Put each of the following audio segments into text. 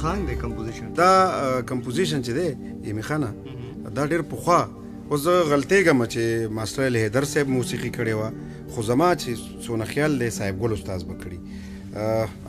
خان دی کمپوزیشن دا کمپوزیشن چې دی ایمی خانه دا ډېر پخوا اوس زه غلطېږم چې ماسټر علي حیدر صاحب موسیقي کړې وه خو زما چې څونه خیال دی صاحب ګل استاذ به کړي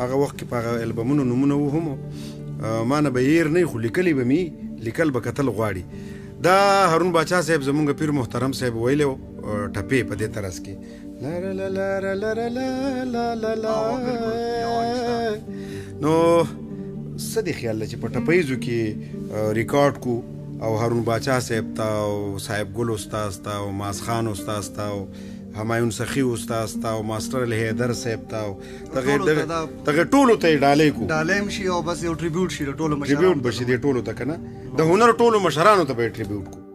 هغه وخت کې په هغه البمونو نومونه وو هم ما نه به هېر نه خو لیکلي به مي لیکل به کتل غواړي دا هارون باچا صاحب زمونږ پیر محترم صاحب ویلی و ټپې په دې طرز کې نو څه دې خیال دی چې په ټپیزو کې ریکارډ کو او هارون باچا صاحب ته او صاحب ګل استاذ ته او ماس خان استاذ ته او همایون سخی استاذ ته او ماسټر علي حیدر صاحب ته دغه ټولو ته یې ډالۍ کو ډالۍ هم شي او بس یو ټریبیوټ شي د ټولو مشرانو ټریبیوټ به شي دې ټولو ته که نه د هنر ټولو مشرانو ته به یې ټریبیوټ کو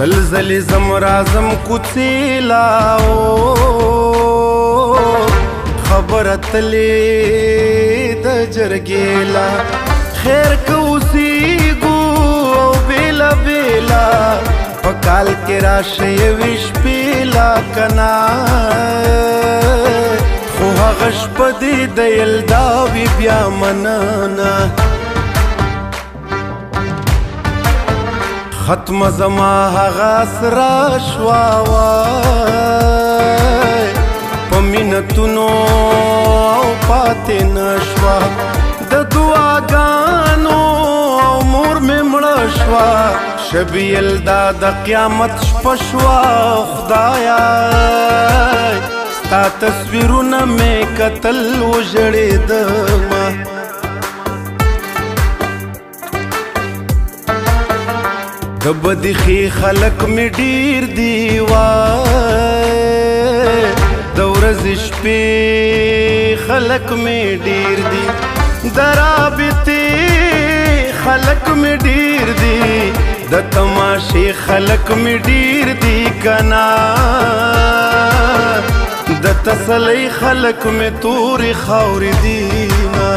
زلزلی زم رازم کوڅېلاو خبره تلې د جرګېلا خیر که اوسېږو او بېله بېله په کال کې راشه یوې شپې لا که نه خو هغه شپه دې د یلدا وي بیا مننه ختم زما هغه اسرا شوا وای په مینتونو او پاتې نشوا د دعاګانو او مور مې مړه شوا شبي یلدا د قیامت شپه شوا خدایا ستا تصویرونه مې کتل وژړېدمه د بدخي خلک مې ډېر دي وای د ورځې شپې خلک مې ډېر دي د رابطې خلک مې ډېر دي د تماشې خلک مې ډېر دي که نه د تسلۍ خلک مې تورې خاورې دي نه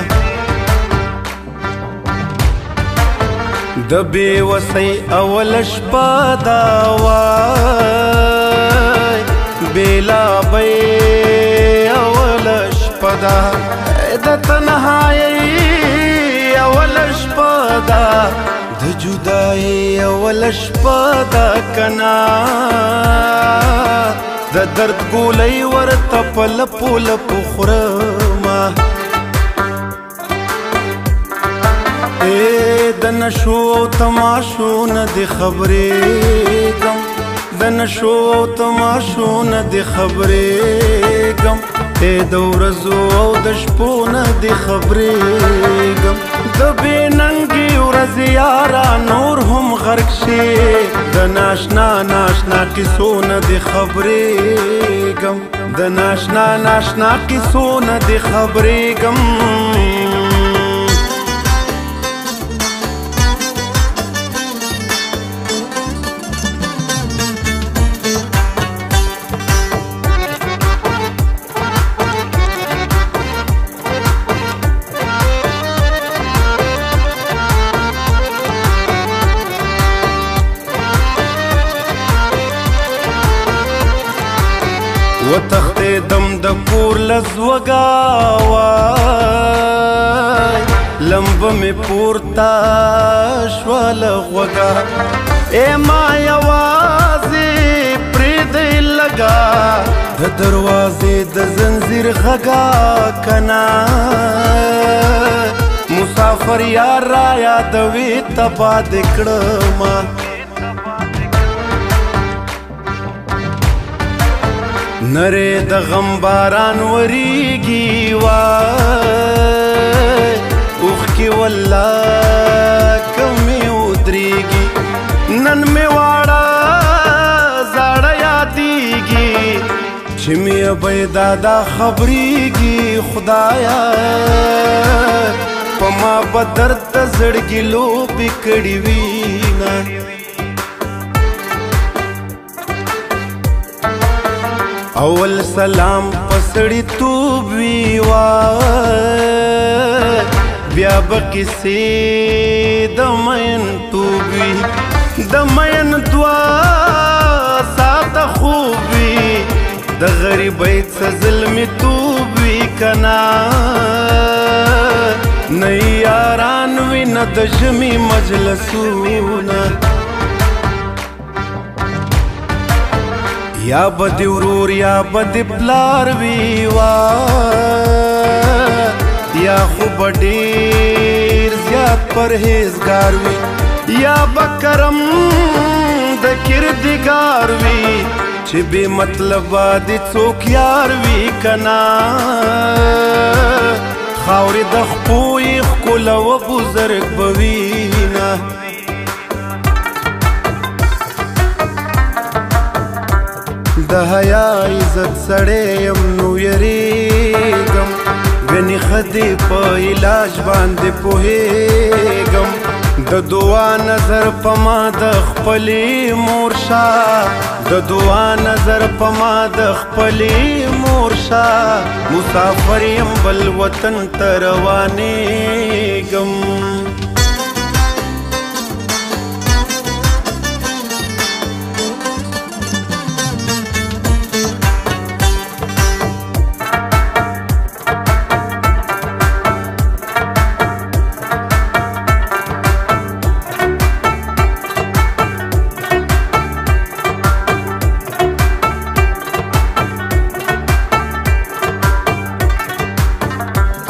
د بېوسۍ اوله شپه دا وای بېلابۍ اوله شپه ده د تنهایۍ اوله شپه ده د جدایۍ اوله شپه ده که نه د درد ګولۍ ورته په لپو لپو خورمه د نشو تماشو نه دې خبرېږم د نشو تماشو نه دې خبرېږم د ورځو او د شپو نه دې خبرېږم د بې ننګې ورځې یاره نور هم غرق شي د ناشنا ناشنا کیسو نه دې خبرېږم د ناشنا ناشنا کیسو نه دې خبرېږم وتښتېدم د کور له زوږه وای لمبه مې پورته شوه له غوږه ای ما یوازې پرېږدئ لږه د دروازې د زنځیر غږه که نه مسافر یار را یادوي تبا دې کړمه نرې د غم باران وریږي وای اوښکې والله کمې ودرېږي نن مې واړه زاړه یادېږي چې مې ابۍ دادا خبرېږي خدایا په ما به درد د زړګي لوبې کړې وینا اول سلام پسړی توب وی وای بیا به کیسې د مین توب وی د مین دوا ساته خوب وی د غریبۍ څه ظلمې توب وی کنا نه یاران وی نه د ژمي مجلسونه یا بدی ورور یا بدی پلار وی وای یا خو ډیر زیات پرهیزګار وی یا بکرم د کردګار وی چې بې مطلبه د څوک یار وی کنا خاورې د خپو یې ښکله و بزرګ به وینه د حیا عزت سړی یم نو یریږم ګنې ښځې په علاج باندې پوهیږم د دعا نظر په ما د خپلې مور شه د دعا نظر په ما د خپلې مور شه مسافر یم بل وطن ته روانېږم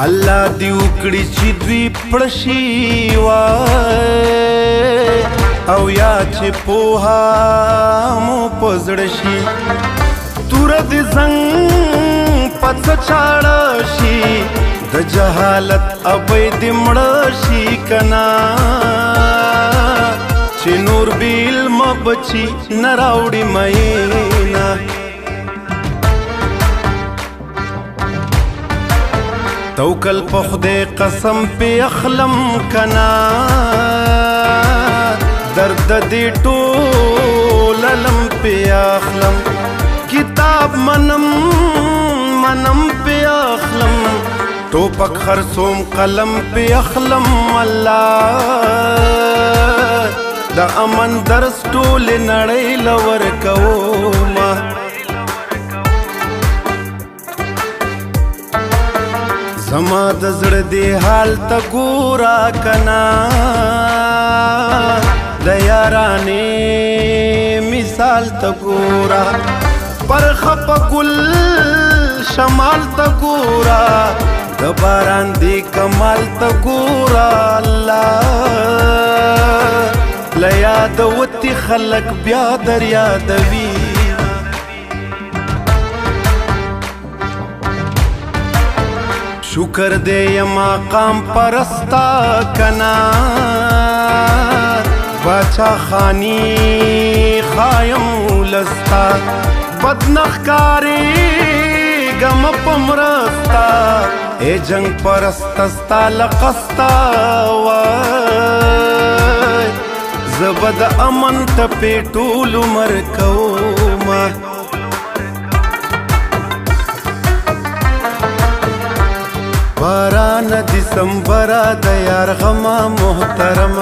الله دی وکړي چې دوی پړشي وای او یا چې پوها مو په زړه شي توره د زنګ پڅ چاړه شي د جهالت ابۍ دې مړه شي کنا چې نور بې علمه بچي نه راوړي مینا توکل په خدای قسم په اخلم کنا درد دې ټول علم په اخلم کتاب منم په اخلم ټوپک خرصوم قلم په اخلم الله د امن درس ټول نړۍ لور کوما زما د زړه دې حال ته ګورا کنا د یارانې مثال ته ګورا پر خپ ګل شمال ته ګورا د باران دې کمال ته ګورا الله له یاد وتی خلک بیا در یادوي شکر دے یا مقام پرستا کنا باچا خانی خایم لستا بدنخکاری گم پمرستا اے جنگ پرستستا لقستا وای زبد امن تپی ټول عمر کوما باران دسمبر د یار غما محترم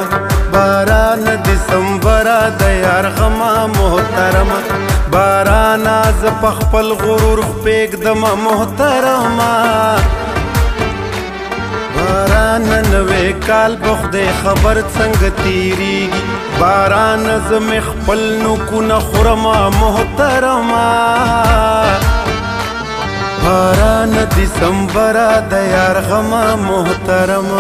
باران دسمبر د یار غما محترم باران از پخپل غرور پېږدم محترم باران نوې کال بخدای خبر څنګه تیریږي باران زم خپل نو کو نه خورم محترم باران دسمبر د یار غما محترم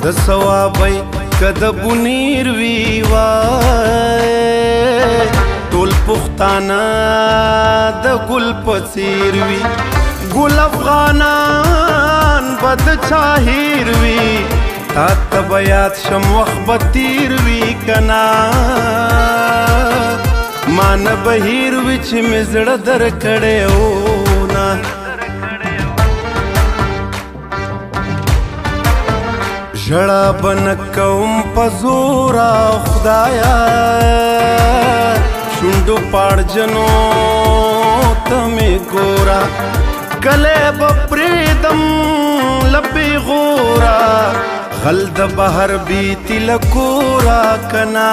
د ثوابای کده بنیر وی وای ټول پښتانه د ګل په څیر وي ګل افغانان بد چاهیر وی تا تبیات شم وخت بتیر وی کنا مان بهیر وی چې مزړه در کړه او نا ژړا بن کوم پزورا خدایا شونډو پاړ جنو تمه ګورا کله بپریدم لپی غورا غل د بهر بیتی لکورا کنا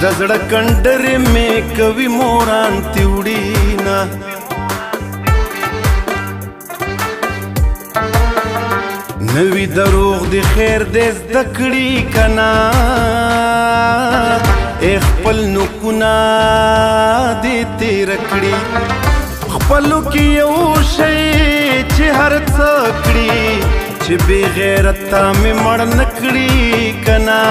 د زړه کنډرې مې کوي موران تیوړینا نوی دروغ دی خیر دې زده کړي کنا خپل نوکونه دې تیر کړي خپلو کې یو شی چې هر څه کړي چې بې غیرته مې مړ نه کړي کنا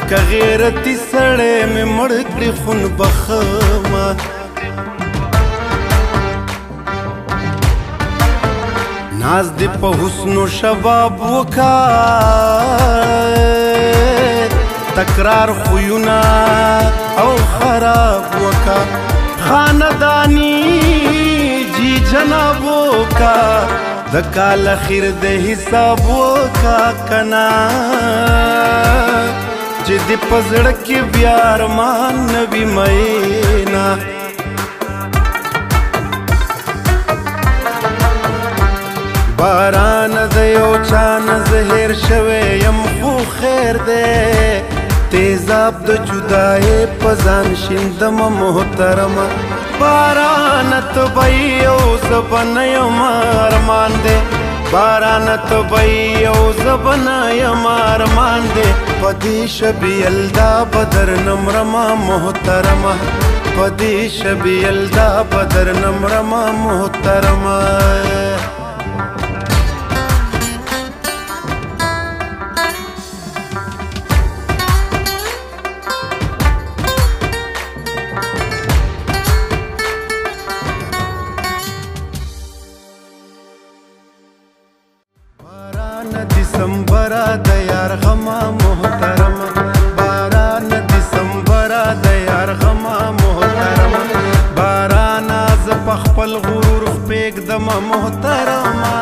که غیرتي سړی مې مړ کړي خون بخمه ناز دی په حسن و شباب وکا تکرار خویونا او خراب وکا خاندانی جی جناب وکا د کال اخیر د حساب وکا کنا چې دی په زړه کې بیا ارمان نوي مینا باران د یو چان زهر شوی یم خو خیر دی تیزاب د جدای پزان شیندم محترمه باران تو بی او زبن یم ارمان دی باران تو بی او زبن یم ارمان دی پدی شبی الدا بدر نمرما محترمه پدی شبی الدا بدر نمرما محترمه دسمبر د یار غما محترمه باران دسمبر د یار غما محترمه باران از په خپل غرور پېږدم محترمه